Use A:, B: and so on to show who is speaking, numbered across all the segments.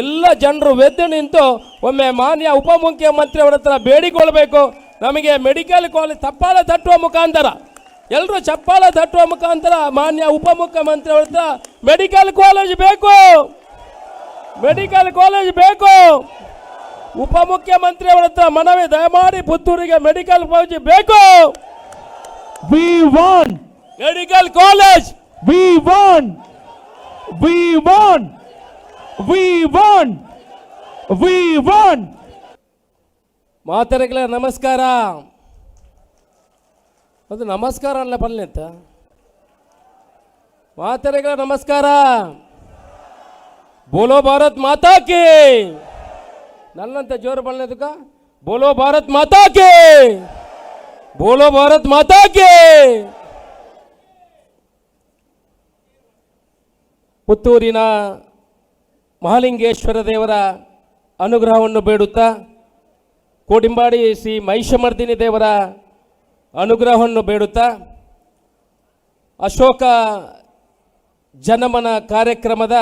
A: ಎಲ್ಲ ಜನರು ಎದ್ದು ನಿಂತು ಒಮ್ಮೆ ಮಾನ್ಯ ಉಪಮುಖ್ಯಮಂತ್ರಿಯವರ ಹತ್ರ ಬೇಡಿಕೊಳ್ಳಬೇಕು. ನಮಗೆ ಮೆಡಿಕಲ್ ಕಾಲೇಜ್ ಚಪ್ಪಾಳೆ ತಟ್ಟುವ ಮುಖಾಂತರ, ಎಲ್ಲರೂ ಚಪ್ಪಾಳೆ ತಟ್ಟುವ ಮುಖಾಂತರ ಮಾನ್ಯ ಉಪಮುಖ್ಯಮಂತ್ರಿಯವರ ಹತ್ರ ಮೆಡಿಕಲ್ ಕಾಲೇಜ್ ಬೇಕು, ಮೆಡಿಕಲ್ ಕಾಲೇಜ್ ಬೇಕು. ಉಪಮುಖ್ಯಮಂತ್ರಿಯವರ ಹತ್ರ ಮನವಿ, ದಯಮಾಡಿ ಪುತ್ತೂರಿಗೆ ಮೆಡಿಕಲ್ ಕಾಲೇಜ್ ಬೇಕು.
B: We want
A: medical college.
B: We want We want We want We want
A: ಮಾತರಿಗಳ ನಮಸ್ಕಾರ. ಅದು ನಮಸ್ಕಾರ ಅಲ್ಲ ಪಲ್ಲೆ ಅಂತ ಮಾತರಿಗಳ ನಮಸ್ಕಾರ. ಬೋಲೋ ಭಾರತ್ ಮಾತಾ ಕಿ. ನನ್ನಂತ ಜೋರು ಬಳ್ಳದಕ್ಕ ಬೋಲೋ ಭಾರತ್ ಮಾತಾ ಕಿ, ಬೋಲೋ ಭಾರತ್ ಮಾತಾ ಕಿ. ಪುತ್ತೂರಿನ ಮಹಾಲಿಂಗೇಶ್ವರ ದೇವರ ಅನುಗ್ರಹವನ್ನು ಬೇಡುತ್ತಾ, ಕೋಡಿಂಬಾಡಿ ಶ್ರೀ ಮಹಿಷಮರ್ದಿನಿ ದೇವರ ಅನುಗ್ರಹವನ್ನು ಬೇಡುತ್ತಾ, ಅಶೋಕ ಜನಮನ ಕಾರ್ಯಕ್ರಮದ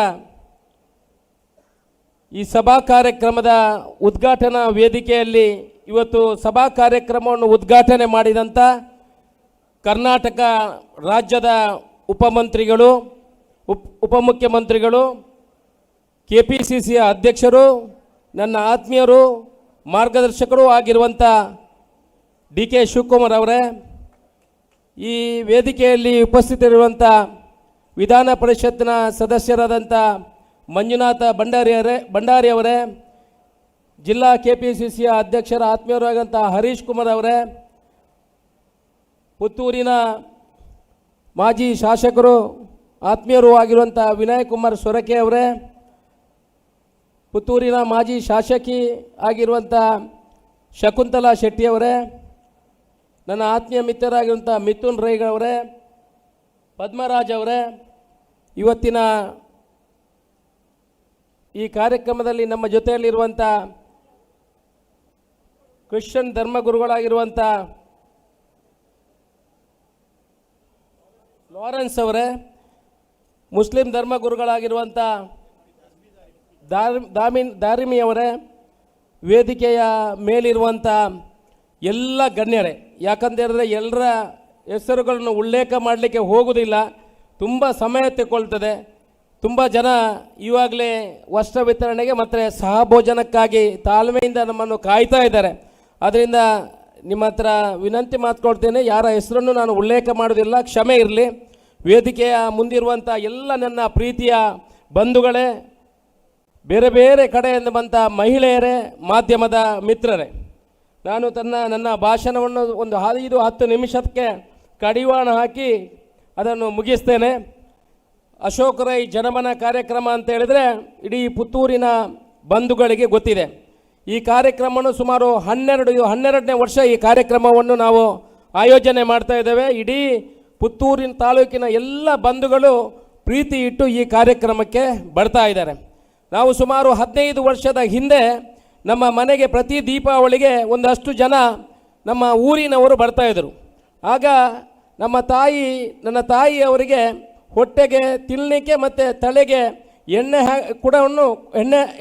A: ಈ ಸಭಾ ಕಾರ್ಯಕ್ರಮದ ಉದ್ಘಾಟನಾ ವೇದಿಕೆಯಲ್ಲಿ ಇವತ್ತು ಸಭಾ ಕಾರ್ಯಕ್ರಮವನ್ನು ಉದ್ಘಾಟನೆ ಮಾಡಿದಂಥ ಕರ್ನಾಟಕ ರಾಜ್ಯದ ಉಪಮಂತ್ರಿಗಳು, ಉಪಮುಖ್ಯಮಂತ್ರಿಗಳು, KPCCಯ ಅಧ್ಯಕ್ಷರು, ನನ್ನ ಆತ್ಮೀಯರು, ಮಾರ್ಗದರ್ಶಕರು ಆಗಿರುವಂಥ DK ಶಿವಕುಮಾರ್ ಅವರೇ, ಈ ವೇದಿಕೆಯಲ್ಲಿ ಉಪಸ್ಥಿತರಿರುವಂಥ ವಿಧಾನ ಪರಿಷತ್ನ ಸದಸ್ಯರಾದಂಥ ಮಂಜುನಾಥ ಭಂಡಾರಿ ಅವರೇ, ಜಿಲ್ಲಾ KPCCಯ ಅಧ್ಯಕ್ಷರ ಆತ್ಮೀಯರಾದಂಥ ಹರೀಶ್ ಕುಮಾರ್ ಅವರೇ, ಪುತ್ತೂರಿನ ಮಾಜಿ ಶಾಸಕರು ಆತ್ಮೀಯರು ಆಗಿರುವಂಥ ವಿನಯ್ ಕುಮಾರ್ ಸೊರಕೆ ಅವರೇ, ಪುತ್ತೂರಿನ ಮಾಜಿ ಶಾಸಕಿ ಆಗಿರುವಂಥ ಶಕುಂತಲಾ ಶೆಟ್ಟಿಯವರೇ, ನನ್ನ ಆತ್ಮೀಯ ಮಿತ್ರರಾಗಿರುವಂಥ ಮಿಥುನ್ ರೈಗಳವರೇ, ಪದ್ಮರಾಜ್ ಅವರೇ, ಇವತ್ತಿನ ಈ ಕಾರ್ಯಕ್ರಮದಲ್ಲಿ ನಮ್ಮ ಜೊತೆಯಲ್ಲಿರುವಂಥ ಕ್ರಿಶ್ಚಿಯನ್ ಧರ್ಮಗುರುಗಳಾಗಿರುವಂಥ ಲಾರೆನ್ಸ್ ಅವರೇ, ಮುಸ್ಲಿಂ ಧರ್ಮಗುರುಗಳಾಗಿರುವಂಥ ದಾರಿಮಿಯವರೇ, ವೇದಿಕೆಯ ಮೇಲಿರುವಂಥ ಎಲ್ಲ ಗಣ್ಯರೇ, ಯಾಕಂತೇಳಿದ್ರೆ ಎಲ್ಲರ ಹೆಸರುಗಳನ್ನು ಉಲ್ಲೇಖ ಮಾಡಲಿಕ್ಕೆ ಹೋಗೋದಿಲ್ಲ, ತುಂಬ ಸಮಯ ತಗೊಳ್ತದೆ. ತುಂಬ ಜನ ಇವಾಗಲೇ ವಸ್ತ್ರ ವಿತರಣೆಗೆ ಮತ್ತು ಸಹಭೋಜನಕ್ಕಾಗಿ ತಾಳ್ಮೆಯಿಂದ ನಮ್ಮನ್ನು ಕಾಯ್ತಾ ಇದ್ದಾರೆ. ಅದರಿಂದ ನಿಮ್ಮ ಹತ್ರ ವಿನಂತಿ ಮಾಡ್ಕೊಳ್ತೇನೆ, ಯಾರ ಹೆಸರನ್ನು ನಾನು ಉಲ್ಲೇಖ ಮಾಡೋದಿಲ್ಲ, ಕ್ಷಮೆ ಇರಲಿ. ವೇದಿಕೆಯ ಮುಂದಿರುವಂಥ ಎಲ್ಲ ನನ್ನ ಪ್ರೀತಿಯ ಬಂಧುಗಳೇ, ಬೇರೆ ಬೇರೆ ಕಡೆಯಿಂದ ಬಂದ ಮಹಿಳೆಯರೇ, ಮಾಧ್ಯಮದ ಮಿತ್ರರೇ, ನಾನು ನನ್ನ ಭಾಷಣವನ್ನು ಒಂದು 5-10 ನಿಮಿಷಕ್ಕೆ ಕಡಿವಾಣ ಹಾಕಿ ಅದನ್ನು ಮುಗಿಸ್ತೇನೆ. ಅಶೋಕ ರೈ ಜನಮನ ಕಾರ್ಯಕ್ರಮ ಅಂತ ಹೇಳಿದರೆ ಇಡೀ ಪುತ್ತೂರಿನ ಬಂಧುಗಳಿಗೆ ಗೊತ್ತಿದೆ. ಈ ಕಾರ್ಯಕ್ರಮವನ್ನು ಸುಮಾರು 12ನೇ ವರ್ಷ ಈ ಕಾರ್ಯಕ್ರಮವನ್ನು ನಾವು ಆಯೋಜನೆ ಮಾಡ್ತಾ ಇದ್ದೇವೆ. ಇಡೀ ಪುತ್ತೂರಿನ ತಾಲೂಕಿನ ಎಲ್ಲ ಬಂಧುಗಳು ಪ್ರೀತಿ ಇಟ್ಟು ಈ ಕಾರ್ಯಕ್ರಮಕ್ಕೆ ಬರ್ತಾ ಇದ್ದಾರೆ. ನಾವು ಸುಮಾರು 15 ವರ್ಷದ ಹಿಂದೆ ನಮ್ಮ ಮನೆಗೆ ಪ್ರತಿ ದೀಪಾವಳಿಗೆ ಒಂದಷ್ಟು ಜನ ನಮ್ಮ ಊರಿನವರು ಬರ್ತಾಯಿದ್ರು. ಆಗ ನನ್ನ ತಾಯಿ ಅವರಿಗೆ ಹೊಟ್ಟೆಗೆ ತಿನ್ನಲಿಕ್ಕೆ ಮತ್ತು ತಲೆಗೆ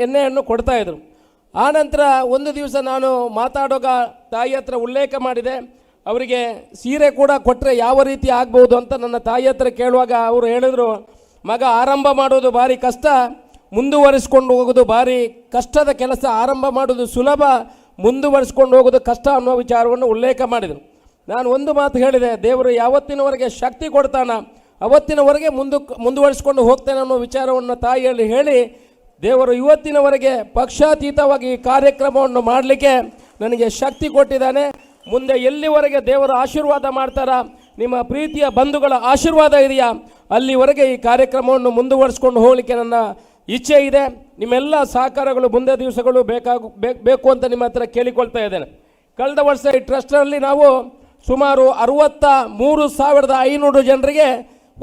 A: ಎಣ್ಣೆಯನ್ನು ಕೊಡ್ತಾಯಿದ್ರು. ಆನಂತರ ಒಂದು ದಿವಸ ನಾನು ಮಾತಾಡೋಗ ತಾಯಿ ಹತ್ರ ಉಲ್ಲೇಖ ಮಾಡಿದೆ, ಅವರಿಗೆ ಸೀರೆ ಕೂಡ ಕೊಟ್ಟರೆ ಯಾವ ರೀತಿ ಆಗ್ಬೋದು ಅಂತ ನನ್ನ ತಾಯಿ ಹತ್ರ ಕೇಳುವಾಗ ಅವರು ಹೇಳಿದರು, ಮಗ ಆರಂಭ ಮಾಡೋದು ಭಾರಿ ಕಷ್ಟ, ಮುಂದುವರಿಸ್ಕೊಂಡು ಹೋಗೋದು ಭಾರಿ ಕಷ್ಟದ ಕೆಲಸ. ಆರಂಭ ಮಾಡೋದು ಸುಲಭ, ಮುಂದುವರಿಸ್ಕೊಂಡು ಹೋಗೋದು ಕಷ್ಟ ಅನ್ನೋ ವಿಚಾರವನ್ನು ಉಲ್ಲೇಖ ಮಾಡಿದರು. ನಾನು ಒಂದು ಮಾತು ಹೇಳಿದೆ, ದೇವರು ಯಾವತ್ತಿನವರೆಗೆ ಶಕ್ತಿ ಕೊಡ್ತಾನ ಅವತ್ತಿನವರೆಗೆ ಮುಂದುವರಿಸ್ಕೊಂಡು ಹೋಗ್ತೇನೆ ಅನ್ನೋ ವಿಚಾರವನ್ನು ತಾಯಿಯಲ್ಲಿ ಹೇಳಿ, ದೇವರು ಇವತ್ತಿನವರೆಗೆ ಪಕ್ಷಾತೀತವಾಗಿ ಈ ಕಾರ್ಯಕ್ರಮವನ್ನು ಮಾಡಲಿಕ್ಕೆ ನನಗೆ ಶಕ್ತಿ ಕೊಟ್ಟಿದ್ದಾನೆ. ಮುಂದೆ ಎಲ್ಲಿವರೆಗೆ ದೇವರು ಆಶೀರ್ವಾದ ಮಾಡ್ತಾರ, ನಿಮ್ಮ ಪ್ರೀತಿಯ ಬಂಧುಗಳ ಆಶೀರ್ವಾದ ಇದೆಯಾ, ಅಲ್ಲಿವರೆಗೆ ಈ ಕಾರ್ಯಕ್ರಮವನ್ನು ಮುಂದುವರಿಸ್ಕೊಂಡು ಹೋಗಲಿಕ್ಕೆ ನನ್ನ ಇಚ್ಛೆ ಇದೆ. ನಿಮ್ಮೆಲ್ಲ ಸಹಕಾರಗಳು ಮುಂದೆ ದಿವಸಗಳು ಬೇಕು ಅಂತ ನಿಮ್ಮ ಹತ್ರ ಕೇಳಿಕೊಳ್ತಾ ಇದ್ದೇನೆ. ಕಳೆದ ವರ್ಷ ಈ ಟ್ರಸ್ಟ್ನಲ್ಲಿ ನಾವು ಸುಮಾರು 63,500 ಜನರಿಗೆ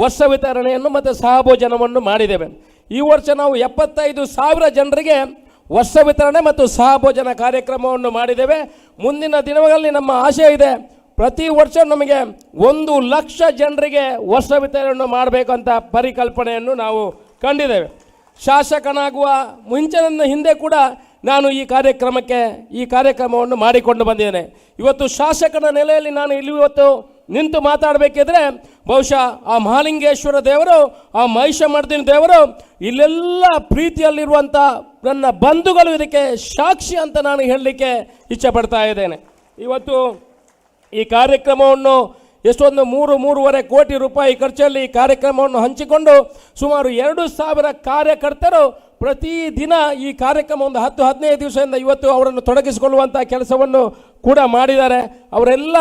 A: ವರ್ಷ ವಿತರಣೆಯನ್ನು ಮತ್ತು ಸಹಭೋಜನವನ್ನು ಮಾಡಿದ್ದೇವೆ. ಈ ವರ್ಷ ನಾವು 75,000 ಜನರಿಗೆ ವರ್ಷ ವಿತರಣೆ ಮತ್ತು ಸಹಭೋಜನ ಕಾರ್ಯಕ್ರಮವನ್ನು ಮಾಡಿದ್ದೇವೆ. ಮುಂದಿನ ದಿನಗಳಲ್ಲಿ ನಮ್ಮ ಆಶೆ ಇದೆ, ಪ್ರತಿ ವರ್ಷ ನಮಗೆ 1,00,000 ಜನರಿಗೆ ವರ್ಷ ವಿತರಣೆಯನ್ನು ಮಾಡಬೇಕಂತ ಪರಿಕಲ್ಪನೆಯನ್ನು ನಾವು ಕಂಡಿದ್ದೇವೆ. ಶಾಸಕನಾಗುವ ಮುಂಚಿನ ಹಿಂದೆ ಕೂಡ ನಾನು ಈ ಕಾರ್ಯಕ್ರಮವನ್ನು ಮಾಡಿಕೊಂಡು ಬಂದಿದ್ದೇನೆ. ಇವತ್ತು ಶಾಸಕನ ನೆಲೆಯಲ್ಲಿ ನಾನು ಇಲ್ಲಿ ಇವತ್ತು ನಿಂತು ಮಾತಾಡಬೇಕಿದ್ರೆ ಬಹುಶಃ ಆ ಮಹಾಲಿಂಗೇಶ್ವರ ದೇವರು, ಆ ಮಹಿಷಮರ್ದಿನಿ ದೇವರು, ಇಲ್ಲೆಲ್ಲ ಪ್ರೀತಿಯಲ್ಲಿರುವಂಥ ನನ್ನ ಬಂಧುಗಳು ಇದಕ್ಕೆ ಸಾಕ್ಷಿ ಅಂತ ನಾನು ಹೇಳಲಿಕ್ಕೆ ಇಚ್ಛೆ ಪಡ್ತಾ ಇದ್ದೇನೆ. ಇವತ್ತು ಈ ಕಾರ್ಯಕ್ರಮವನ್ನು ಎಷ್ಟೊಂದು 3-3.5 ಕೋಟಿ ರೂಪಾಯಿ ಖರ್ಚಲ್ಲಿ ಈ ಕಾರ್ಯಕ್ರಮವನ್ನು ಹಂಚಿಕೊಂಡು ಸುಮಾರು 2,000 ಕಾರ್ಯಕರ್ತರು ಪ್ರತಿದಿನ ಈ ಕಾರ್ಯಕ್ರಮ ಒಂದು 10-15 ದಿವಸದಿಂದ ಇವತ್ತು ಅವರನ್ನು ತೊಡಗಿಸಿಕೊಳ್ಳುವಂಥ ಕೆಲಸವನ್ನು ಕೂಡ ಮಾಡಿದ್ದಾರೆ. ಅವರೆಲ್ಲ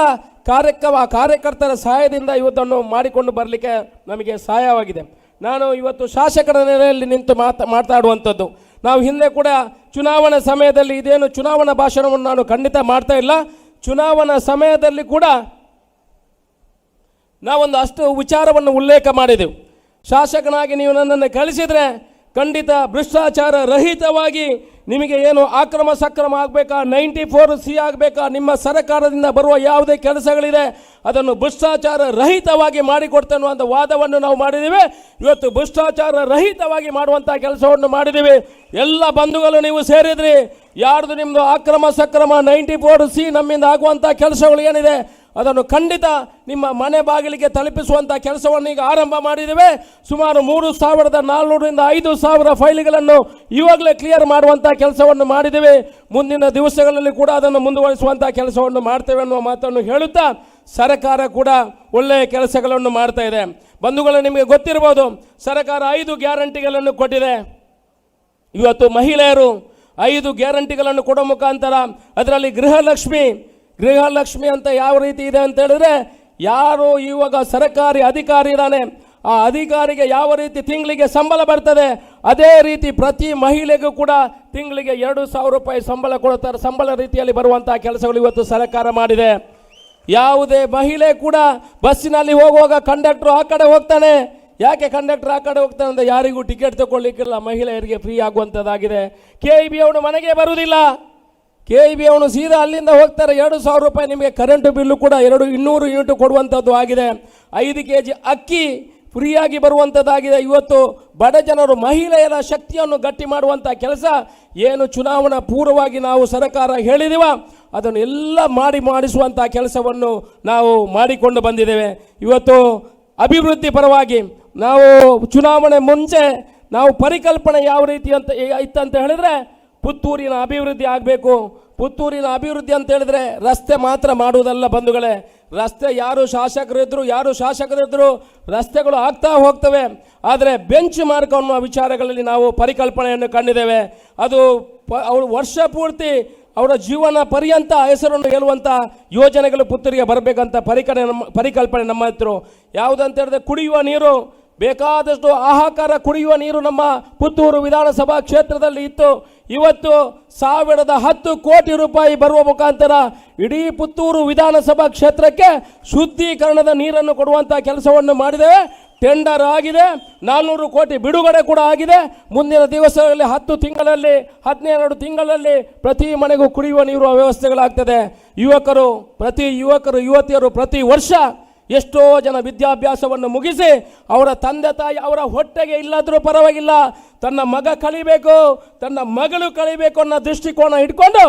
A: ಕಾರ್ಯಕರ್ತರ ಸಹಾಯದಿಂದ ಇವತ್ತನ್ನು ಮಾಡಿಕೊಂಡು ಬರಲಿಕ್ಕೆ ನಮಗೆ ಸಹಾಯವಾಗಿದೆ. ನಾನು ಇವತ್ತು ಶಾಸಕರ ನೆಲೆಯಲ್ಲಿ ನಿಂತು ಮಾತಾಡುವಂಥದ್ದು. ನಾವು ಹಿಂದೆ ಕೂಡ ಚುನಾವಣಾ ಸಮಯದಲ್ಲಿ ಇದೇನು ಚುನಾವಣಾ ಭಾಷಣವನ್ನು ನಾನು ಖಂಡಿತ ಮಾಡ್ತಾ ಇಲ್ಲ. ಚುನಾವಣಾ ಸಮಯದಲ್ಲಿ ಕೂಡ ನಾವೊಂದು ಅಷ್ಟು ವಿಚಾರವನ್ನು ಉಲ್ಲೇಖ ಮಾಡಿದೆವು. ಶಾಸಕನಾಗಿ ನೀವು ನನ್ನನ್ನು ಕಳಿಸಿದರೆ ಖಂಡಿತ ಭ್ರಷ್ಟಾಚಾರ ರಹಿತವಾಗಿ ನಿಮಗೆ ಏನು ಅಕ್ರಮ ಸಕ್ರಮ ಆಗಬೇಕಾ, 94C ಆಗಬೇಕಾ, ನಿಮ್ಮ ಸರ್ಕಾರದಿಂದ ಬರುವ ಯಾವುದೇ ಕೆಲಸಗಳಿದೆ ಅದನ್ನು ಭ್ರಷ್ಟಾಚಾರ ರಹಿತವಾಗಿ ಮಾಡಿಕೊಡ್ತೇನೆ ಅಂತ ವಾದವನ್ನು ನಾವು ಮಾಡಿದ್ದೀವಿ. ಇವತ್ತು ಭ್ರಷ್ಟಾಚಾರ ರಹಿತವಾಗಿ ಮಾಡುವಂಥ ಕೆಲಸವನ್ನು ಮಾಡಿದ್ದೀವಿ. ಎಲ್ಲ ಬಂಧುಗಳು ನೀವು ಸೇರಿದ್ರಿ. ಯಾರ್ದು ನಿಮ್ಮದು ಅಕ್ರಮ ಸಕ್ರಮ 94C ನಮ್ಮಿಂದ ಆಗುವಂಥ ಕೆಲಸಗಳು ಏನಿದೆ ಅದನ್ನು ಖಂಡಿತ ನಿಮ್ಮ ಮನೆ ಬಾಗಿಲಿಗೆ ತಲುಪಿಸುವಂಥ ಕೆಲಸವನ್ನು ಈಗ ಆರಂಭ ಮಾಡಿದ್ದೇವೆ. ಸುಮಾರು 3,400ರಿಂದ 5,000 ಫೈಲ್ಗಳನ್ನು ಇವಾಗಲೇ ಕ್ಲಿಯರ್ ಮಾಡುವಂಥ ಕೆಲಸವನ್ನು ಮಾಡಿದ್ದೇವೆ. ಮುಂದಿನ ದಿವಸಗಳಲ್ಲಿ ಕೂಡ ಅದನ್ನು ಮುಂದುವರಿಸುವಂಥ ಕೆಲಸವನ್ನು ಮಾಡ್ತೇವೆ ಅನ್ನುವ ಮಾತನ್ನು ಹೇಳುತ್ತಾ ಸರ್ಕಾರ ಕೂಡ ಒಳ್ಳೆಯ ಕೆಲಸಗಳನ್ನು ಮಾಡ್ತಾ ಇದೆ. ಬಂಧುಗಳು, ನಿಮಗೆ ಗೊತ್ತಿರ್ಬೋದು, ಸರ್ಕಾರ 5 ಗ್ಯಾರಂಟಿಗಳನ್ನು ಕೊಟ್ಟಿದೆ. ಇವತ್ತು ಮಹಿಳೆಯರು 5 ಗ್ಯಾರಂಟಿಗಳನ್ನು ಕೊಡೋ ಮುಖಾಂತರ ಅದರಲ್ಲಿ ಗೃಹಲಕ್ಷ್ಮಿ ಅಂತ ಯಾವ ರೀತಿ ಇದೆ ಅಂತ ಹೇಳಿದ್ರೆ, ಯಾರು ಇವಾಗ ಸರ್ಕಾರಿ ಅಧಿಕಾರಿ ಇದ್ದಾನೆ ಆ ಅಧಿಕಾರಿಗೆ ಯಾವ ರೀತಿ ತಿಂಗಳಿಗೆ ಸಂಬಳ ಬರ್ತದೆ ಅದೇ ರೀತಿ ಪ್ರತಿ ಮಹಿಳೆಗೂ ಕೂಡ ತಿಂಗಳಿಗೆ 2,000 ರೂಪಾಯಿ ಸಂಬಳ ಕೊಡ್ತಾರೆ. ಸಂಬಳ ರೀತಿಯಲ್ಲಿ ಬರುವಂಥ ಕೆಲಸಗಳು ಇವತ್ತು ಸರ್ಕಾರ ಮಾಡಿದೆ. ಯಾವುದೇ ಮಹಿಳೆ ಕೂಡ ಬಸ್ಸಿನಲ್ಲಿ ಹೋಗುವಾಗ ಕಂಡಕ್ಟ್ರು ಆ ಕಡೆ ಹೋಗ್ತಾನೆ. ಯಾಕೆ ಕಂಡಕ್ಟರ್ ಆ ಕಡೆ ಹೋಗ್ತಾನೆ ಅಂದರೆ ಯಾರಿಗೂ ಟಿಕೆಟ್ ತಗೊಳ್ಳಿಕ್ಕಿಲ್ಲ, ಮಹಿಳೆಯರಿಗೆ ಫ್ರೀ ಆಗುವಂಥದ್ದಾಗಿದೆ. KEB ಅವನು ಮನೆಗೆ ಬರುವುದಿಲ್ಲ. KEB ಅವನು ಸೀದಾ ಅಲ್ಲಿಂದ ಹೋಗ್ತಾರೆ. 2,000 ರೂಪಾಯಿ ನಿಮಗೆ ಕರೆಂಟ್ ಬಿಲ್ಲು ಕೂಡ 200 ಯೂನಿಟ್ ಕೊಡುವಂಥದ್ದು ಆಗಿದೆ. 5 kg ಅಕ್ಕಿ ಫ್ರೀಯಾಗಿ ಬರುವಂಥದ್ದಾಗಿದೆ. ಇವತ್ತು ಬಡ ಜನರು ಮಹಿಳೆಯರ ಶಕ್ತಿಯನ್ನು ಗಟ್ಟಿ ಮಾಡುವಂಥ ಕೆಲಸ ಏನು ಚುನಾವಣಾ ಪೂರ್ವವಾಗಿ ನಾವು ಸರ್ಕಾರ ಹೇಳಿದೀವ ಅದನ್ನು ಎಲ್ಲ ಮಾಡಿಸುವಂಥ ಕೆಲಸವನ್ನು ನಾವು ಮಾಡಿಕೊಂಡು ಬಂದಿದ್ದೇವೆ. ಇವತ್ತು ಅಭಿವೃದ್ಧಿ ಪರವಾಗಿ ನಾವು ಚುನಾವಣೆ ಮುಂಚೆ ನಾವು ಪರಿಕಲ್ಪನೆ ಯಾವ ರೀತಿ ಅಂತ ಇತ್ತಂತ ಹೇಳಿದ್ರೆ, ಪುತ್ತೂರಿನ ಅಭಿವೃದ್ಧಿ ಆಗಬೇಕು. ಪುತ್ತೂರಿನ ಅಭಿವೃದ್ಧಿ ಅಂತ ಹೇಳಿದ್ರೆ ರಸ್ತೆ ಮಾತ್ರ ಮಾಡುವುದಲ್ಲ ಬಂಧುಗಳೇ. ರಸ್ತೆ ಯಾರು ಶಾಸಕರಿದ್ರು ರಸ್ತೆಗಳು ಆಗ್ತಾ ಹೋಗ್ತವೆ. ಆದರೆ ಬೆಂಚ್ ಮಾರ್ಕ್ ಅನ್ನುವ ವಿಚಾರಗಳಲ್ಲಿ ನಾವು ಪರಿಕಲ್ಪನೆಯನ್ನು ಕಂಡಿದ್ದೇವೆ. ಅದು ಅವರು ವರ್ಷ ಪೂರ್ತಿ ಅವರ ಜೀವನ ಪರ್ಯಂತ ಹೆಸರನ್ನು ಹೇಳುವಂಥ ಯೋಜನೆಗಳು ಪುತ್ತೂರಿಗೆ ಬರಬೇಕಂತ ಪರಿಕಲ್ಪನೆ ನಮ್ಮ ಹತ್ರ. ಯಾವುದಂತ ಹೇಳಿದ್ರೆ ಕುಡಿಯುವ ನೀರು, ಬೇಕಾದಷ್ಟು ಆಹಾಕಾರ ಕುಡಿಯುವ ನೀರು ನಮ್ಮ ಪುತ್ತೂರು ವಿಧಾನಸಭಾ ಕ್ಷೇತ್ರದಲ್ಲಿ ಇತ್ತು. ಇವತ್ತು 1,010 ಕೋಟಿ ರೂಪಾಯಿ ಬರುವ ಮುಖಾಂತರ ಇಡೀ ಪುತ್ತೂರು ವಿಧಾನಸಭಾ ಕ್ಷೇತ್ರಕ್ಕೆ ಶುದ್ಧೀಕರಣದ ನೀರನ್ನು ಕೊಡುವಂಥ ಕೆಲಸವನ್ನು ಮಾಡಿದ್ದೇವೆ. ಟೆಂಡರ್ ಆಗಿದೆ, 400 ಕೋಟಿ ಬಿಡುಗಡೆ ಕೂಡ ಆಗಿದೆ. ಮುಂದಿನ ದಿವಸಗಳಲ್ಲಿ 10 ತಿಂಗಳಲ್ಲಿ 12 ತಿಂಗಳಲ್ಲಿ ಪ್ರತಿ ಮನೆಗೂ ಕುಡಿಯುವ ನೀರು ವ್ಯವಸ್ಥೆಗಳಾಗ್ತದೆ. ಯುವತಿಯರು ಪ್ರತಿ ವರ್ಷ ಎಷ್ಟೋ ಜನ ವಿದ್ಯಾಭ್ಯಾಸವನ್ನು ಮುಗಿಸಿ ಅವರ ತಂದೆ ತಾಯಿ ಅವರ ಹೊಟ್ಟೆಗೆ ಇಲ್ಲದ್ರೂ ಪರವಾಗಿಲ್ಲ, ತನ್ನ ಮಗ ಕಲಿಬೇಕು, ತನ್ನ ಮಗಳು ಕಲಿಬೇಕು ಅನ್ನೋ ದೃಷ್ಟಿಕೋನ ಇಟ್ಕೊಂಡು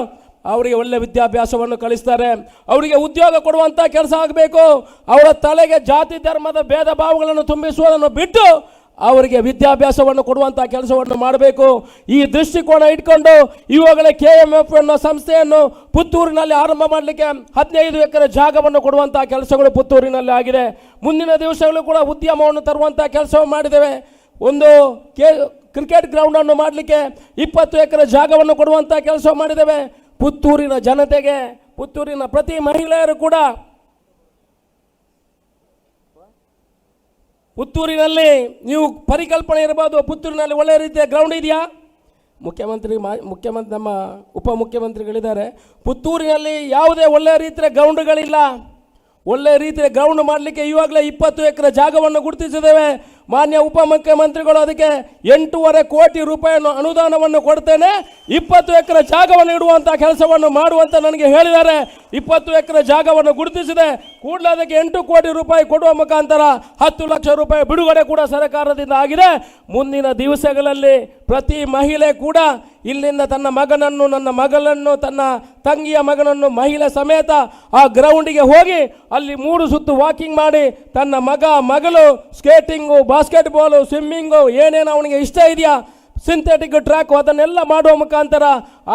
A: ಅವರಿಗೆ ಒಳ್ಳೆ ವಿದ್ಯಾಭ್ಯಾಸವನ್ನು ಕಲಿಸ್ತಾರೆ. ಅವರಿಗೆ ಉದ್ಯೋಗ ಕೊಡುವಂಥ ಕೆಲಸ ಆಗಬೇಕು. ಅವರ ತಲೆಗೆ ಜಾತಿ ಧರ್ಮದ ಭೇದ ಭಾವಗಳನ್ನು ತುಂಬಿಸುವುದನ್ನು ಬಿಟ್ಟು ಅವರಿಗೆ ವಿದ್ಯಾಭ್ಯಾಸವನ್ನು ಕೊಡುವಂಥ ಕೆಲಸವನ್ನು ಮಾಡಬೇಕು. ಈ ದೃಷ್ಟಿಕೋನ ಇಟ್ಕೊಂಡು ಇವಾಗಲೇ KMF ಅನ್ನೋ ಸಂಸ್ಥೆಯನ್ನು ಪುತ್ತೂರಿನಲ್ಲಿ ಆರಂಭ ಮಾಡಲಿಕ್ಕೆ 15 ಎಕರೆ ಜಾಗವನ್ನು ಕೊಡುವಂಥ ಕೆಲಸಗಳು ಪುತ್ತೂರಿನಲ್ಲಿ ಆಗಿದೆ. ಮುಂದಿನ ದಿವಸಗಳು ಕೂಡ ಉದ್ಯಮವನ್ನು ತರುವಂಥ ಕೆಲಸವನ್ನು ಮಾಡಿದ್ದೇವೆ. ಒಂದು ಕ್ರಿಕೆಟ್ ಗ್ರೌಂಡನ್ನು ಮಾಡಲಿಕ್ಕೆ 20 ಎಕರೆ ಜಾಗವನ್ನು ಕೊಡುವಂಥ ಕೆಲಸ ಮಾಡಿದ್ದೇವೆ. ಪುತ್ತೂರಿನ ಜನತೆಗೆ, ಪುತ್ತೂರಿನ ಪ್ರತಿ ಮಹಿಳೆಯರು ಕೂಡ ಪುತ್ತೂರಿನಲ್ಲಿ ನೀವು ಪರಿಕಲ್ಪನೆ ಇರಬಹುದು. ಪುತ್ತೂರಿನಲ್ಲಿ ಒಳ್ಳೆಯ ರೀತಿಯ ಗ್ರೌಂಡ್ ಇದೆಯಾ? ಮುಖ್ಯಮಂತ್ರಿ ನಮ್ಮ ಉಪಮುಖ್ಯಮಂತ್ರಿಗಳಿದ್ದಾರೆ. ಪುತ್ತೂರಿನಲ್ಲಿ ಯಾವುದೇ ಒಳ್ಳೆಯ ರೀತಿಯ ಗ್ರೌಂಡ್ಗಳಿಲ್ಲ. ಒಳ್ಳೆಯ ರೀತಿಯ ಗ್ರೌಂಡ್ ಮಾಡಲಿಕ್ಕೆ ಇವಾಗಲೇ 20 ಎಕರೆ ಜಾಗವನ್ನು ಗುರುತಿಸಿದ್ದೇವೆ. ಮಾನ್ಯ ಉಪಮುಖ್ಯಮಂತ್ರಿಗಳು ಅದಕ್ಕೆ 8.5 ಕೋಟಿ ರೂಪಾಯಿಯನ್ನು ಅನುದಾನವನ್ನು ಕೊಡ್ತೇನೆ, 20 ಎಕರೆ ಜಾಗವನ್ನು ಇಡುವಂಥ ಕೆಲಸವನ್ನು ಮಾಡುವಂತ ನನಗೆ ಹೇಳಿದ್ದಾರೆ. 20 ಎಕರೆ ಜಾಗವನ್ನು ಗುರುತಿಸಿದೆ. ಕೂಡಲೇ ಅದಕ್ಕೆ 8 ಕೋಟಿ ರೂಪಾಯಿ ಕೊಡುವ ಮುಖಾಂತರ 10 ಲಕ್ಷ ರೂಪಾಯಿ ಬಿಡುಗಡೆ ಕೂಡ ಸರ್ಕಾರದಿಂದ ಆಗಿದೆ. ಮುಂದಿನ ದಿವಸಗಳಲ್ಲಿ ಪ್ರತಿ ಮಹಿಳೆ ಕೂಡ ಇಲ್ಲಿಂದ ತನ್ನ ಮಗನನ್ನು, ನನ್ನ ಮಗಳನ್ನು, ತನ್ನ ತಂಗಿಯ ಮಗನನ್ನು ಮಹಿಳೆ ಸಮೇತ ಆ ಗ್ರೌಂಡಿಗೆ ಹೋಗಿ ಅಲ್ಲಿ 3 ಸುತ್ತು ವಾಕಿಂಗ್ ಮಾಡಿ ತನ್ನ ಮಗ ಮಗಳು ಸ್ಕೇಟಿಂಗು, ಬಾಸ್ಕೆಟ್ಬಾಲು, ಸ್ವಿಮ್ಮಿಂಗು, ಏನೇನು ಅವನಿಗೆ ಇಷ್ಟ ಇದೆಯಾ, ಸಿಂಥೆಟಿಕ್ ಟ್ರ್ಯಾಕ್, ಅದನ್ನೆಲ್ಲ ಮಾಡುವ ಮುಖಾಂತರ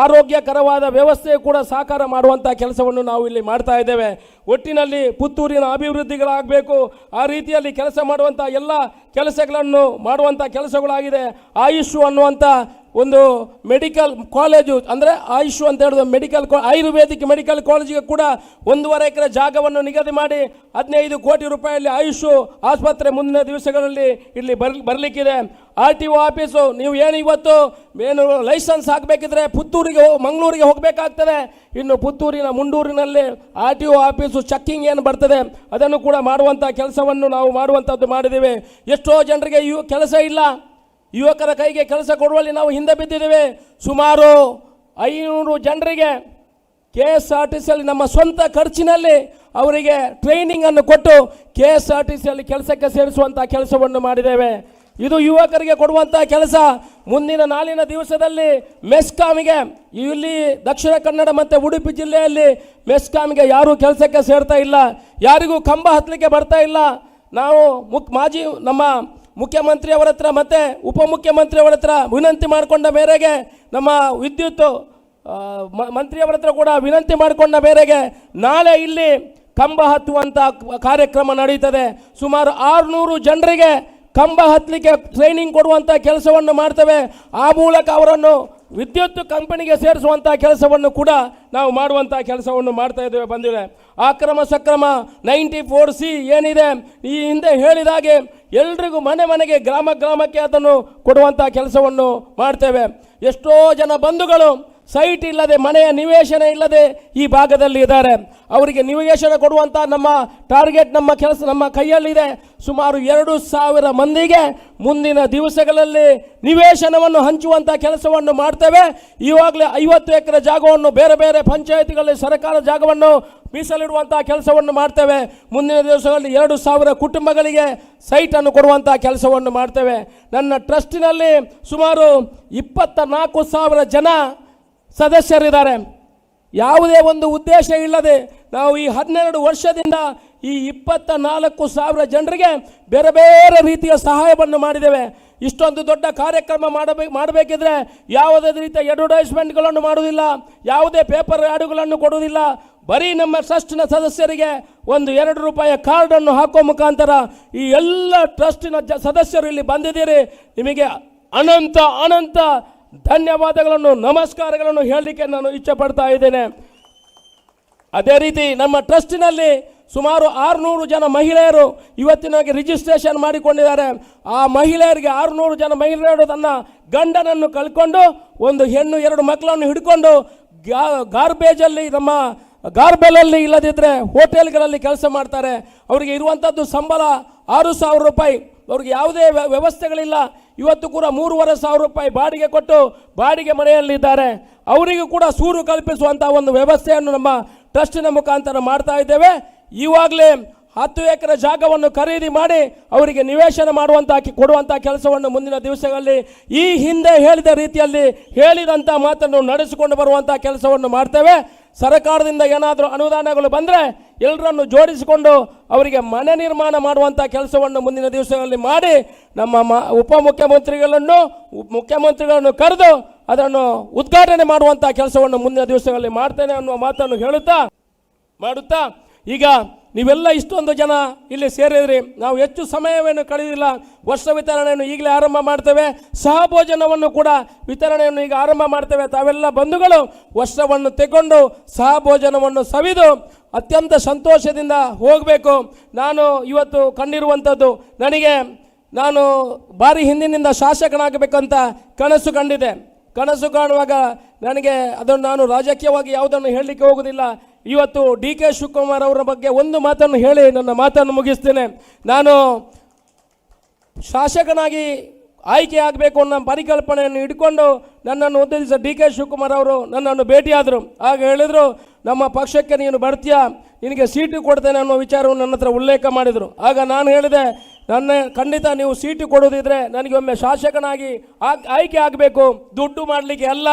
A: ಆರೋಗ್ಯಕರವಾದ ವ್ಯವಸ್ಥೆ ಕೂಡ ಸಾಕಾರ ಮಾಡುವಂಥ ಕೆಲಸವನ್ನು ನಾವು ಇಲ್ಲಿ ಮಾಡ್ತಾ ಇದ್ದೇವೆ. ಒಟ್ಟಿನಲ್ಲಿ ಪುತ್ತೂರಿನ ಅಭಿವೃದ್ಧಿಗಳಾಗಬೇಕು, ಆ ರೀತಿಯಲ್ಲಿ ಕೆಲಸ ಮಾಡುವಂಥ ಎಲ್ಲ ಕೆಲಸಗಳನ್ನು ಮಾಡುವಂಥ ಕೆಲಸಗಳಾಗಿದೆ. ಆಯುಷ್ ಅನ್ನುವಂಥ ಒಂದು ಮೆಡಿಕಲ್ ಕಾಲೇಜು, ಅಂದರೆ ಆಯುಷ್ ಅಂತ ಹೇಳಿದ ಮೆಡಿಕಲ್ ಆಯುರ್ವೇದಿಕ್ ಮೆಡಿಕಲ್ ಕಾಲೇಜಿಗೆ ಕೂಡ 1.5 ಎಕರೆ ಜಾಗವನ್ನು ನಿಗದಿ ಮಾಡಿ 15 ಕೋಟಿ ರೂಪಾಯಿಯಲ್ಲಿ ಆಯುಷ್ ಆಸ್ಪತ್ರೆ ಮುಂದಿನ ದಿವಸಗಳಲ್ಲಿ ಇಲ್ಲಿ ಬರಲಿಕ್ಕಿದೆ. RTO ಆಫೀಸು, ನೀವು ಏನು ಇವತ್ತು ಏನು ಲೈಸೆನ್ಸ್ ಹಾಕಬೇಕಿದ್ರೆ ಪುತ್ತೂರಿಗೆ ಮಂಗಳೂರಿಗೆ ಹೋಗಬೇಕಾಗ್ತದೆ. ಇನ್ನು ಪುತ್ತೂರಿನ ಮುಂಡೂರಿನಲ್ಲಿ RTO ಆಫೀಸು ಚೆಕ್ಕಿಂಗ್ ಏನು ಬರ್ತದೆ ಅದನ್ನು ಕೂಡ ಮಾಡುವಂಥ ಕೆಲಸವನ್ನು ನಾವು ಮಾಡುವಂಥದ್ದು ಮಾಡಿದ್ದೇವೆ. ಎಷ್ಟೋ ಜನರಿಗೆ ಕೆಲಸ ಇಲ್ಲ, ಯುವಕರ ಕೈಗೆ ಕೆಲಸ ಕೊಡುವಲ್ಲಿ ನಾವು ಹಿಂದೆ ಬಿದ್ದಿದ್ದೇವೆ. ಸುಮಾರು 500 ಜನರಿಗೆ KSRTCಯಲ್ಲಿ ನಮ್ಮ ಸ್ವಂತ ಖರ್ಚಿನಲ್ಲಿ ಅವರಿಗೆ ಟ್ರೈನಿಂಗನ್ನು ಕೊಟ್ಟು KSRTCಯಲ್ಲಿ ಕೆಲಸಕ್ಕೆ ಸೇರಿಸುವಂಥ ಕೆಲಸವನ್ನು ಮಾಡಿದ್ದೇವೆ. ಇದು ಯುವಕರಿಗೆ ಕೊಡುವಂಥ ಕೆಲಸ. ಮುಂದಿನ ನಾಳಿನ ದಿವಸದಲ್ಲಿ ಮೆಸ್ಕಾಮಿಗೆ, ಇಲ್ಲಿ ದಕ್ಷಿಣ ಕನ್ನಡ ಮತ್ತು ಉಡುಪಿ ಜಿಲ್ಲೆಯಲ್ಲಿ ಮೆಸ್ಕಾಮಿಗೆ ಯಾರೂ ಕೆಲಸಕ್ಕೆ ಸೇರ್ತಾ ಇಲ್ಲ, ಯಾರಿಗೂ ಕಂಬ ಹತ್ತಲಿಕ್ಕೆ ಬರ್ತಾ ಇಲ್ಲ. ನಾವು ಮಾಜಿ ನಮ್ಮ ಮುಖ್ಯಮಂತ್ರಿಯವರ ಹತ್ರ ಮತ್ತು ಉಪಮುಖ್ಯಮಂತ್ರಿಯವರ ಹತ್ರ ವಿನಂತಿ ಮಾಡಿಕೊಂಡ ಮೇರೆಗೆ, ನಮ್ಮ ವಿದ್ಯುತ್ ಮಂತ್ರಿಯವರ ಹತ್ರ ಕೂಡ ವಿನಂತಿ ಮಾಡಿಕೊಂಡ ಮೇರೆಗೆ ನಾಳೆ ಇಲ್ಲಿ ಕಂಬ ಹತ್ತುವಂಥ ಕಾರ್ಯಕ್ರಮ ನಡೀತದೆ. ಸುಮಾರು 600 ಜನರಿಗೆ ಕಂಬ ಹತ್ತಲಿಕ್ಕೆ ಟ್ರೈನಿಂಗ್ ಕೊಡುವಂಥ ಕೆಲಸವನ್ನು ಮಾಡ್ತೇವೆ. ಆ ಮೂಲಕ ಅವರನ್ನು ವಿದ್ಯುತ್ ಕಂಪನಿಗೆ ಸೇರಿಸುವಂಥ ಕೆಲಸವನ್ನು ಕೂಡ ನಾವು ಮಾಡುವಂಥ ಕೆಲಸವನ್ನು ಮಾಡ್ತಾ ಇದ್ದೇವೆ. ಬಂದಿದೆ ಅಕ್ರಮ ಸಕ್ರಮ 94C ಏನಿದೆ, ಈ ಹಿಂದೆ ಹೇಳಿದಾಗೆ ಎಲ್ರಿಗೂ ಮನೆ ಮನೆಗೆ ಗ್ರಾಮಕ್ಕೆ ಅದನ್ನು ಕೊಡುವಂಥ ಕೆಲಸವನ್ನು ಮಾಡ್ತೇವೆ. ಎಷ್ಟೋ ಜನ ಬಂಧುಗಳು ಸೈಟ್ ಇಲ್ಲದೆ, ಮನೆಯ ನಿವೇಶನ ಇಲ್ಲದೆ ಈ ಭಾಗದಲ್ಲಿ ಇದ್ದಾರೆ. ಅವರಿಗೆ ನಿವೇಶನ ಕೊಡುವಂಥ ನಮ್ಮ ಟಾರ್ಗೆಟ್, ನಮ್ಮ ಕೈಯಲ್ಲಿದೆ. ಸುಮಾರು 2,000 ಮಂದಿಗೆ ಮುಂದಿನ ದಿವಸಗಳಲ್ಲಿ ನಿವೇಶನವನ್ನು ಹಂಚುವಂಥ ಕೆಲಸವನ್ನು ಮಾಡ್ತೇವೆ. ಈವಾಗಲೇ 50 ಎಕರೆ ಜಾಗವನ್ನು ಬೇರೆ ಬೇರೆ ಪಂಚಾಯಿತಿಗಳಲ್ಲಿ ಸರ್ಕಾರ ಜಾಗವನ್ನು ಮೀಸಲಿಡುವಂಥ ಕೆಲಸವನ್ನು ಮಾಡ್ತೇವೆ. ಮುಂದಿನ ದಿವಸಗಳಲ್ಲಿ 2,000 ಕುಟುಂಬಗಳಿಗೆ ಸೈಟನ್ನು ಕೊಡುವಂಥ ಕೆಲಸವನ್ನು ಮಾಡ್ತೇವೆ. ನನ್ನ ಟ್ರಸ್ಟಿನಲ್ಲಿ ಸುಮಾರು 24,000 ಜನ ಸದಸ್ಯರಿದ್ದಾರೆ. ಯಾವುದೇ ಒಂದು ಉದ್ದೇಶ ಇಲ್ಲದೆ ನಾವು ಈ 12 ವರ್ಷದಿಂದ ಈ 24,000 ಜನರಿಗೆ ಬೇರೆ ಬೇರೆ ರೀತಿಯ ಸಹಾಯವನ್ನು ಮಾಡಿದ್ದೇವೆ. ಇಷ್ಟೊಂದು ದೊಡ್ಡ ಕಾರ್ಯಕ್ರಮ ಮಾಡಬೇಕಿದ್ರೆ ಯಾವುದೇ ರೀತಿಯ ಅಡ್ವರ್ಟೈಸ್ಮೆಂಟ್ಗಳನ್ನು ಮಾಡುವುದಿಲ್ಲ, ಯಾವುದೇ ಪೇಪರ್ ಆಡುಗಳನ್ನು ಕೊಡುವುದಿಲ್ಲ. ಬರೀ ನಮ್ಮ ಟ್ರಸ್ಟ್ನ ಸದಸ್ಯರಿಗೆ ಒಂದು 2 ರೂಪಾಯಿಯ ಕಾರ್ಡನ್ನು ಹಾಕುವ ಮುಖಾಂತರ ಈ ಎಲ್ಲ ಟ್ರಸ್ಟಿನ ಸದಸ್ಯರು ಇಲ್ಲಿ ಬಂದಿದ್ದೀರಿ. ನಿಮಗೆ ಅನಂತ ಅನಂತ ಧನ್ಯವಾದಗಳನ್ನು, ನಮಸ್ಕಾರಗಳನ್ನು ಹೇಳಲಿಕ್ಕೆ ನಾನು ಇಚ್ಛೆ ಪಡ್ತಾ ಇದ್ದೇನೆ. ಅದೇ ರೀತಿ ನಮ್ಮ ಟ್ರಸ್ಟಿನಲ್ಲಿ ಸುಮಾರು 600 ಜನ ಮಹಿಳೆಯರು ಇವತ್ತಿನಾಗಿ ರಿಜಿಸ್ಟ್ರೇಷನ್ ಮಾಡಿಕೊಂಡಿದ್ದಾರೆ. ಆ ಮಹಿಳೆಯರಿಗೆ 600 ಜನ ಮಹಿಳೆಯರು ತನ್ನ ಗಂಡನನ್ನು ಕಳ್ಕೊಂಡು ಒಂದು ಹೆಣ್ಣು 2 ಮಕ್ಕಳನ್ನು ಹಿಡ್ಕೊಂಡು ಗಾರ್ಬೇಜಲ್ಲಿ, ನಮ್ಮ ಗಾರ್ಬೆಲಲ್ಲಿ ಇಲ್ಲದಿದ್ದರೆ ಹೋಟೆಲ್ಗಳಲ್ಲಿ ಕೆಲಸ ಮಾಡ್ತಾರೆ. ಅವರಿಗೆ ಇರುವಂಥದ್ದು ಸಂಬಳ 6,000 ರೂಪಾಯಿ. ಅವ್ರಿಗೆ ಯಾವುದೇ ವ್ಯವಸ್ಥೆಗಳಿಲ್ಲ. ಇವತ್ತು ಕೂಡ 3,500 ರೂಪಾಯಿ ಬಾಡಿಗೆ ಕೊಟ್ಟು ಬಾಡಿಗೆ ಮನೆಯಲ್ಲಿದ್ದಾರೆ. ಅವರಿಗೂ ಕೂಡ ಸೂರು ಕಲ್ಪಿಸುವಂಥ ಒಂದು ವ್ಯವಸ್ಥೆಯನ್ನು ನಮ್ಮ ಟ್ರಸ್ಟಿನ ಮುಖಾಂತರ ಮಾಡ್ತಾ ಇದ್ದೇವೆ. ಈವಾಗಲೇ 10 ಎಕರೆ ಜಾಗವನ್ನು ಖರೀದಿ ಮಾಡಿ ಅವರಿಗೆ ನಿವೇಶನ ಕೊಡುವಂಥ ಕೆಲಸವನ್ನು ಮುಂದಿನ ದಿವಸಗಳಲ್ಲಿ ಈ ಹಿಂದೆ ಹೇಳಿದ ರೀತಿಯಲ್ಲಿ ಹೇಳಿದಂಥ ಮಾತನ್ನು ನಡೆಸಿಕೊಂಡು ಬರುವಂಥ ಕೆಲಸವನ್ನು ಮಾಡ್ತೇವೆ. ಸರ್ಕಾರದಿಂದ ಏನಾದರೂ ಅನುದಾನಗಳು ಬಂದರೆ ಎಲ್ಲರನ್ನು ಜೋಡಿಸಿಕೊಂಡು ಅವರಿಗೆ ಮನೆ ನಿರ್ಮಾಣ ಮಾಡುವಂಥ ಕೆಲಸವನ್ನು ಮುಂದಿನ ದಿವಸಗಳಲ್ಲಿ ಮಾಡಿ ನಮ್ಮ ಮುಖ್ಯಮಂತ್ರಿಗಳನ್ನು ಕರೆದು ಅದನ್ನು ಉದ್ಘಾಟನೆ ಮಾಡುವಂಥ ಕೆಲಸವನ್ನು ಮುಂದಿನ ದಿವಸಗಳಲ್ಲಿ ಮಾಡ್ತೇನೆ ಅನ್ನುವ ಮಾತನ್ನು ಮಾಡುತ್ತಾ ಈಗ ನೀವೆಲ್ಲ ಇಷ್ಟೊಂದು ಜನ ಇಲ್ಲಿ ಸೇರಿದ್ರಿ. ನಾವು ಹೆಚ್ಚು ಸಮಯವೇನು ಕಳೆದಿಲ್ಲ. ವರ್ಷ ವಿತರಣೆಯನ್ನು ಈಗಲೇ ಆರಂಭ ಮಾಡ್ತೇವೆ. ಸಹಭೋಜನವನ್ನು ಕೂಡ ವಿತರಣೆಯನ್ನು ಈಗ ಆರಂಭ ಮಾಡ್ತೇವೆ. ತಾವೆಲ್ಲ ಬಂಧುಗಳು ವರ್ಷವನ್ನು ತೆಗೆದುಕೊಂಡು ಸಹಭೋಜನವನ್ನು ಸವಿದು ಅತ್ಯಂತ ಸಂತೋಷದಿಂದ ಹೋಗಬೇಕು. ನಾನು ಇವತ್ತು ಕಂಡಿರುವಂಥದ್ದು, ನಾನು ಭಾರಿ ಹಿಂದಿನಿಂದ ಶಾಸಕನಾಗಬೇಕಂತ ಕನಸು ಕಂಡಿದ್ದೆ. ಕನಸು ಕಾಣುವಾಗ ನನಗೆ ಅದನ್ನು ನಾನು ರಾಜಕೀಯವಾಗಿ ಯಾವುದನ್ನು ಹೇಳಲಿಕ್ಕೆ ಹೋಗೋದಿಲ್ಲ. ಇವತ್ತು DK ಶಿವಕುಮಾರ್ ಅವರ ಬಗ್ಗೆ ಒಂದು ಮಾತನ್ನು ಹೇಳಿ ನನ್ನ ಮಾತನ್ನು ಮುಗಿಸ್ತೇನೆ. ನಾನು ಶಾಸಕನಾಗಿ ಆಯ್ಕೆ ಆಗಬೇಕು ಅನ್ನೋ ಪರಿಕಲ್ಪನೆಯನ್ನು ಇಟ್ಕೊಂಡು ನನ್ನನ್ನು ಒಂದು ದಿವಸ ಡಿ ಕೆ ಶಿವಕುಮಾರ್ ಅವರು ನನ್ನನ್ನು ಭೇಟಿಯಾದರು. ಆಗ ಹೇಳಿದರು, ನಮ್ಮ ಪಕ್ಷಕ್ಕೆ ನೀನು ಬರ್ತೀಯಾ, ನಿನಗೆ ಸೀಟು ಕೊಡ್ತೇನೆ ಅನ್ನೋ ವಿಚಾರವನ್ನು ನನ್ನ ಹತ್ರ ಉಲ್ಲೇಖ ಮಾಡಿದರು. ಆಗ ನಾನು ಹೇಳಿದೆ, ಖಂಡಿತ ನೀವು ಸೀಟು ಕೊಡೋದಿದ್ರೆ ನನಗೆ ಒಮ್ಮೆ ಶಾಸಕನಾಗಿ ಆಯ್ಕೆ ಆಗಬೇಕು, ದುಡ್ಡು ಮಾಡಲಿಕ್ಕೆ ಅಲ್ಲ,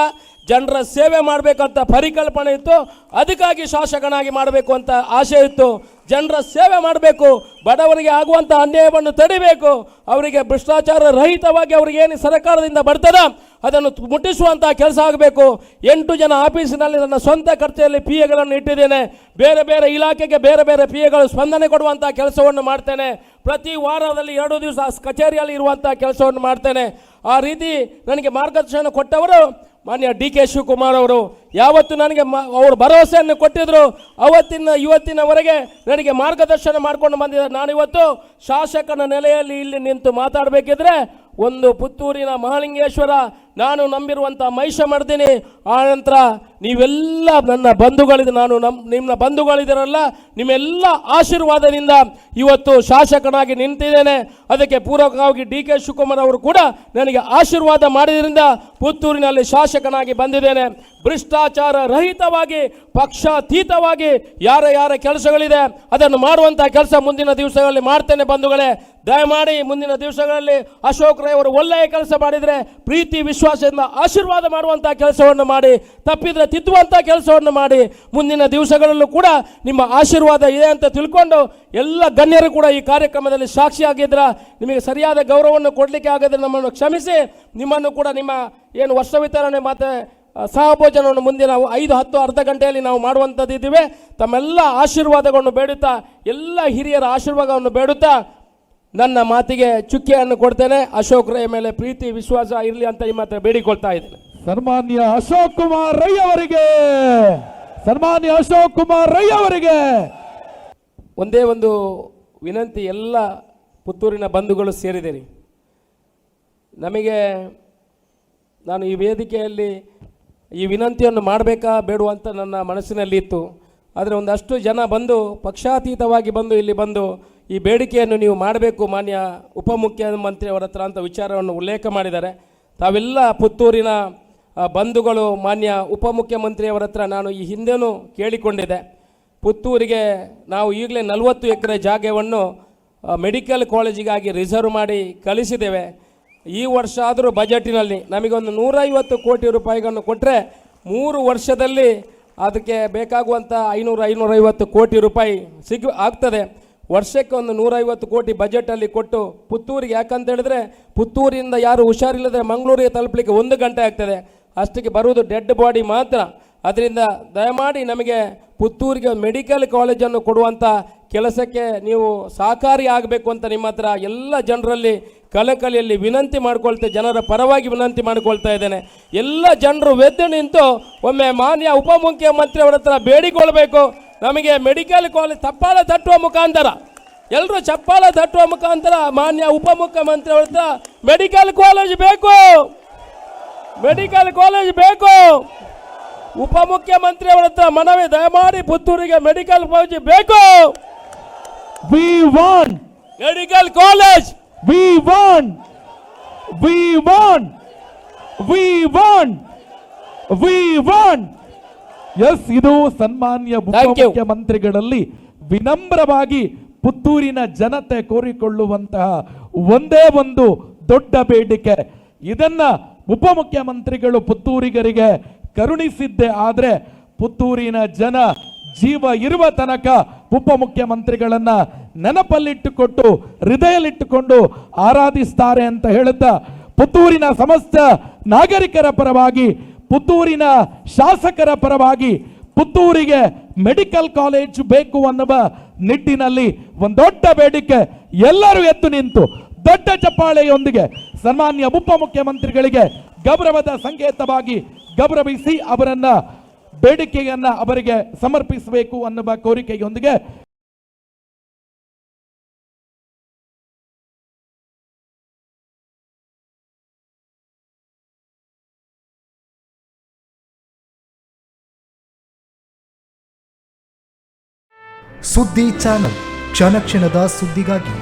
A: ಜನರ ಸೇವೆ ಮಾಡಬೇಕಂತ ಪರಿಕಲ್ಪನೆ ಇತ್ತು. ಅದಕ್ಕಾಗಿ ಶಾಸಕನಾಗಿ ಮಾಡಬೇಕು ಅಂತ ಆಸೆ ಇತ್ತು. ಜನರ ಸೇವೆ ಮಾಡಬೇಕು, ಬಡವರಿಗೆ ಆಗುವಂಥ ಅನ್ಯಾಯವನ್ನು ತಡಿಬೇಕು, ಅವರಿಗೆ ಭ್ರಷ್ಟಾಚಾರ ರಹಿತವಾಗಿ ಅವ್ರಿಗೆ ಏನು ಸರ್ಕಾರದಿಂದ ಬರ್ತದ ಅದನ್ನು ಮುಟ್ಟಿಸುವಂಥ ಕೆಲಸ ಆಗಬೇಕು. 8 ಜನ ಆಫೀಸಿನಲ್ಲಿ ನನ್ನ ಸ್ವಂತ ಖರ್ಚಲ್ಲಿ ಪಿ ಎಗಳನ್ನು ಇಟ್ಟಿದ್ದೇನೆ. ಬೇರೆ ಬೇರೆ ಇಲಾಖೆಗೆ ಬೇರೆ ಬೇರೆ ಪಿ ಎಗಳು ಸ್ಪಂದನೆ ಕೊಡುವಂಥ ಕೆಲಸವನ್ನು ಮಾಡ್ತೇನೆ. ಪ್ರತಿ ವಾರದಲ್ಲಿ 2 ದಿವಸ ಕಚೇರಿಯಲ್ಲಿ ಇರುವಂಥ ಕೆಲಸವನ್ನು ಮಾಡ್ತೇನೆ. ಆ ರೀತಿ ನನಗೆ ಮಾರ್ಗದರ್ಶನ ಕೊಟ್ಟವರು ಮಾನ್ಯ ಡಿ ಕೆ ಶಿವಕುಮಾರ್ ಅವರು. ಯಾವತ್ತು ನನಗೆ ಅವರು ಭರವಸೆಯನ್ನು ಕೊಟ್ಟಿದ್ದರು, ಅವತ್ತಿನ ಇವತ್ತಿನವರೆಗೆ ನನಗೆ ಮಾರ್ಗದರ್ಶನ ಮಾಡಿಕೊಂಡು ಬಂದಿದ್ದಾರೆ. ನಾನಿವತ್ತು ಶಾಸಕನ ನೆಲೆಯಲ್ಲಿ ಇಲ್ಲಿ ನಿಂತು ಮಾತಾಡಬೇಕಿದ್ರೆ ಒಂದು ಪುತ್ತೂರಿನ ಮಹಾಲಿಂಗೇಶ್ವರ, ನಾನು ನಂಬಿರುವಂಥ ಮಹಿಷಮರ್ದಿನಿ, ಆನಂತರ ನೀವೆಲ್ಲ ನನ್ನ ಬಂಧುಗಳಿದೆ, ನಾನು ನಿಮ್ಮ ಬಂಧುಗಳಿದ್ದೀರಲ್ಲ, ನಿಮ್ಮೆಲ್ಲ ಆಶೀರ್ವಾದದಿಂದ ಇವತ್ತು ಶಾಸಕನಾಗಿ ನಿಂತಿದ್ದೇನೆ. ಅದಕ್ಕೆ ಪೂರಕವಾಗಿ ಡಿ ಕೆ ಶಿವಕುಮಾರ್ ಅವರು ಕೂಡ ನನಗೆ ಆಶೀರ್ವಾದ ಮಾಡಿದ್ರಿಂದ ಪುತ್ತೂರಿನಲ್ಲಿ ಶಾಸಕನಾಗಿ ಬಂದಿದ್ದೇನೆ. ಭ್ರಷ್ಟಾಚಾರ ರಹಿತವಾಗಿ, ಪಕ್ಷಾತೀತವಾಗಿ ಯಾರ ಕೆಲಸಗಳಿದೆ ಅದನ್ನು ಮಾಡುವಂಥ ಕೆಲಸ ಮುಂದಿನ ದಿವಸಗಳಲ್ಲಿ ಮಾಡ್ತೇನೆ. ಬಂಧುಗಳೇ, ದಯಮಾಡಿ ಮುಂದಿನ ದಿವಸಗಳಲ್ಲಿ ಅಶೋಕ್ ರೈ ಅವರು ಒಳ್ಳೆಯ ಕೆಲಸ ಮಾಡಿದರೆ ಪ್ರೀತಿ ವಿಶ್ವಾಸದಿಂದ ಆಶೀರ್ವಾದ ಮಾಡುವಂಥ ಕೆಲಸವನ್ನು ಮಾಡಿ, ತಪ್ಪಿದರೆ ತಿದ್ದುವಂಥ ಕೆಲಸವನ್ನು ಮಾಡಿ, ಮುಂದಿನ ದಿವಸಗಳಲ್ಲೂ ಕೂಡ ನಿಮ್ಮ ಆಶೀರ್ವಾದ ಇದೆ ಅಂತ ತಿಳ್ಕೊಂಡು ಎಲ್ಲ ಗಣ್ಯರು ಕೂಡ ಈ ಕಾರ್ಯಕ್ರಮದಲ್ಲಿ ಸಾಕ್ಷಿಯಾಗಿದ್ರ. ನಿಮಗೆ ಸರಿಯಾದ ಗೌರವವನ್ನು ಕೊಡಲಿಕ್ಕೆ ಆಗದ್ರೆ ನಮ್ಮನ್ನು ಕ್ಷಮಿಸಿ, ನಿಮ್ಮನ್ನು ಕೂಡ ನಿಮ್ಮ ಏನು ವರ್ಷ ವಿತರಣೆ ಮತ್ತು ಸಹಭೋಜನವನ್ನು ಮುಂದಿನ 5-10 ಅರ್ಧ ಗಂಟೆಯಲ್ಲಿ ನಾವು ಮಾಡುವಂಥದ್ದಿದ್ದೀವಿ. ತಮ್ಮೆಲ್ಲ ಆಶೀರ್ವಾದಗಳನ್ನು ಬೇಡುತ್ತಾ, ಎಲ್ಲ ಹಿರಿಯರ ಆಶೀರ್ವಾದವನ್ನು ಬೇಡುತ್ತಾ ನನ್ನ ಮಾತಿಗೆ ಚುಕ್ಕೆಯನ್ನು ಕೊಡ್ತೇನೆ. ಅಶೋಕ್ ರೈ ಮೇಲೆ ಪ್ರೀತಿ ವಿಶ್ವಾಸ ಇರಲಿ ಅಂತ ನಿಮ್ಮ ಹತ್ರ ಬೇಡಿಕೊಳ್ತಾ ಇದ್ದೇನೆ.
B: ಸನ್ಮಾನ್ಯ ಅಶೋಕ್ ಕುಮಾರ್ ರೈ ಅವರಿಗೆ, ಸನ್ಮಾನ್ಯ ಅಶೋಕ್ ಕುಮಾರ್ ರೈ ಅವರಿಗೆ
A: ಒಂದೇ ಒಂದು ವಿನಂತಿ, ಎಲ್ಲ ಪುತ್ತೂರಿನ ಬಂಧುಗಳು ಸೇರಿದಿರಿ. ನಮಗೆ ನಾನು ಈ ವೇದಿಕೆಯಲ್ಲಿ ಈ ವಿನಂತಿಯನ್ನು ಮಾಡಬೇಕಾ ಬೇಡುವ ಅಂತ ನನ್ನ ಮನಸ್ಸಿನಲ್ಲಿ ಇತ್ತು. ಆದರೆ ಒಂದಷ್ಟು ಜನ ಬಂದು ಪಕ್ಷಾತೀತವಾಗಿ ಬಂದು ಇಲ್ಲಿ ಬಂದು ಈ ಬೇಡಿಕೆಯನ್ನು ನೀವು ಮಾಡಬೇಕು ಮಾನ್ಯ ಉಪಮುಖ್ಯಮಂತ್ರಿ ಅವರ ಹತ್ರ ಅಂತ ವಿಚಾರವನ್ನು ಉಲ್ಲೇಖ ಮಾಡಿದ್ದಾರೆ. ತಾವೆಲ್ಲ ಪುತ್ತೂರಿನ ಬಂಧುಗಳು ಮಾನ್ಯ ಉಪಮುಖ್ಯಮಂತ್ರಿಯವರ ಹತ್ರ ನಾನು ಈ ಹಿಂದೆನೂ ಕೇಳಿಕೊಂಡಿದ್ದೆ. ಪುತ್ತೂರಿಗೆ ನಾವು ಈಗಲೇ 40 ಎಕರೆ ಜಾಗವನ್ನು ಮೆಡಿಕಲ್ ಕಾಲೇಜಿಗಾಗಿ ರಿಸರ್ವ್ ಮಾಡಿ ಕಳಿಸಿದ್ದೇವೆ. ಈ ವರ್ಷ ಆದರೂ ಬಜೆಟಿನಲ್ಲಿ ನಮಗೊಂದು 150 ಕೋಟಿ ರೂಪಾಯಿಗಳನ್ನು ಕೊಟ್ಟರೆ 3 ವರ್ಷದಲ್ಲಿ ಅದಕ್ಕೆ ಬೇಕಾಗುವಂಥ 500-550 ಕೋಟಿ ರೂಪಾಯಿ ಆಗ್ತದೆ. ವರ್ಷಕ್ಕೆ ಒಂದು 150 ಕೋಟಿ ಬಜೆಟಲ್ಲಿ ಕೊಟ್ಟು ಪುತ್ತೂರಿಗೆ, ಯಾಕಂತ ಹೇಳಿದ್ರೆ ಪುತ್ತೂರಿಂದ ಯಾರು ಹುಷಾರಿಲ್ಲದೆ ಮಂಗಳೂರಿಗೆ ತಲುಪಲಿಕ್ಕೆ 1 ಗಂಟೆ ಆಗ್ತದೆ, ಅಷ್ಟಕ್ಕೆ ಬರುವುದು ಡೆಡ್ ಬಾಡಿ ಮಾತ್ರ. ಅದರಿಂದ ದಯಮಾಡಿ ನಮಗೆ ಪುತ್ತೂರಿಗೆ ಮೆಡಿಕಲ್ ಕಾಲೇಜನ್ನು ಕೊಡುವಂಥ ಕೆಲಸಕ್ಕೆ ನೀವು ಸಹಕಾರಿ ಆಗಬೇಕು ಅಂತ ನಿಮ್ಮ ಹತ್ರ ಎಲ್ಲ ಜನರಲ್ಲಿ ಕಳಕಳಿಯಲ್ಲಿ ವಿನಂತಿ ಮಾಡ್ಕೊಳ್ತೇನೆ. ಜನರ ಪರವಾಗಿ ವಿನಂತಿ ಮಾಡಿಕೊಳ್ತಾ ಇದ್ದೇನೆ. ಎಲ್ಲ ಜನರು ಎದ್ದು ನಿಂತು ಒಮ್ಮೆ ಮಾನ್ಯ ಉಪಮುಖ್ಯಮಂತ್ರಿ ಅವರ ಹತ್ರ ಬೇಡಿಕೊಳ್ಬೇಕು, ನಮಗೆ ಮೆಡಿಕಲ್ ಕಾಲೇಜ್ ಚಪ್ಪಾಳೆ ತಟ್ಟುವ ಮುಖಾಂತರ, ಎಲ್ಲರೂ ಚಪ್ಪಾಳೆ ತಟ್ಟುವ ಮುಖಾಂತರ ಮಾನ್ಯ ಉಪಮುಖ್ಯಮಂತ್ರಿ ಅವರ ಹತ್ರ ಮೆಡಿಕಲ್ ಕಾಲೇಜ್ ಬೇಕು, ಮೆಡಿಕಲ್ ಕಾಲೇಜ್ ಬೇಕು. ಉಪಮುಖ್ಯಮಂತ್ರಿ ಅವರ ಹತ್ರ ಮನವಿ, ದಯಮಾಡಿ ಪುತ್ತೂರಿಗೆ ಮೆಡಿಕಲ್ ಕಾಲೇಜ್ ಬೇಕು.
B: We want
A: medical college.
B: We want, we want, we want, we want. Yes, ಇದು ಸನ್ಮಾನ್ಯ ಮುಖ್ಯಮಂತ್ರಿಗಳಲ್ಲಿ ವಿನಮ್ರವಾಗಿ ಪುತ್ತೂರಿನ ಜನತೆ ಕೋರಿಕೊಳ್ಳುವಂತಹ ಒಂದೇ ಒಂದು ದೊಡ್ಡ ಬೇಡಿಕೆ. ಇದನ್ನ ಉಪಮುಖ್ಯಮಂತ್ರಿಗಳು ಪುತ್ತೂರಿಗರಿಗೆ ಕರುಣಿಸಿದ್ದೆ ಆದರೆ ಪುತ್ತೂರಿನ ಜನ ಜೀವ ಇರುವ ತನಕ ಉಪಮುಖ್ಯಮಂತ್ರಿಗಳನ್ನ ನೆನಪಲ್ಲಿಟ್ಟುಕೊಟ್ಟು ಹೃದಯದಲ್ಲಿಟ್ಟುಕೊಂಡು ಆರಾಧಿಸ್ತಾರೆ ಅಂತ ಹೇಳುತ್ತಾ, ಪುತ್ತೂರಿನ ಸಮಸ್ತ ನಾಗರಿಕರ ಪರವಾಗಿ, ಪುತ್ತೂರಿನ ಶಾಸಕರ ಪರವಾಗಿ ಪುತ್ತೂರಿಗೆ ಮೆಡಿಕಲ್ ಕಾಲೇಜ್ ಬೇಕು ಅನ್ನುವ ನಿಟ್ಟಿನಲ್ಲಿ ಒಂದು ದೊಡ್ಡ ಬೇಡಿಕೆ, ಎಲ್ಲರೂ ಎದ್ದು ನಿಂತು ದೊಡ್ಡ ಚಪ್ಪಾಳೆಯೊಂದಿಗೆ ಸನ್ಮಾನ್ಯ ಉಪಮುಖ್ಯಮಂತ್ರಿಗಳಿಗೆ ಗೌರವದ ಸಂಕೇತವಾಗಿ ಗೌರವಿಸಿ ಅವರನ್ನ ಬೇಡಿಕೆಯನ್ನ ಅವರಿಗೆ ಸಮರ್ಪಿಸಬೇಕು ಅನ್ನುವ ಕೋರಿಕೆಯೊಂದಿಗೆ
C: ಸುದ್ದಿ ಚಾನಲ್, ಕ್ಷಣ ಕ್ಷಣದ ಸುದ್ದಿಗಾಗಿ.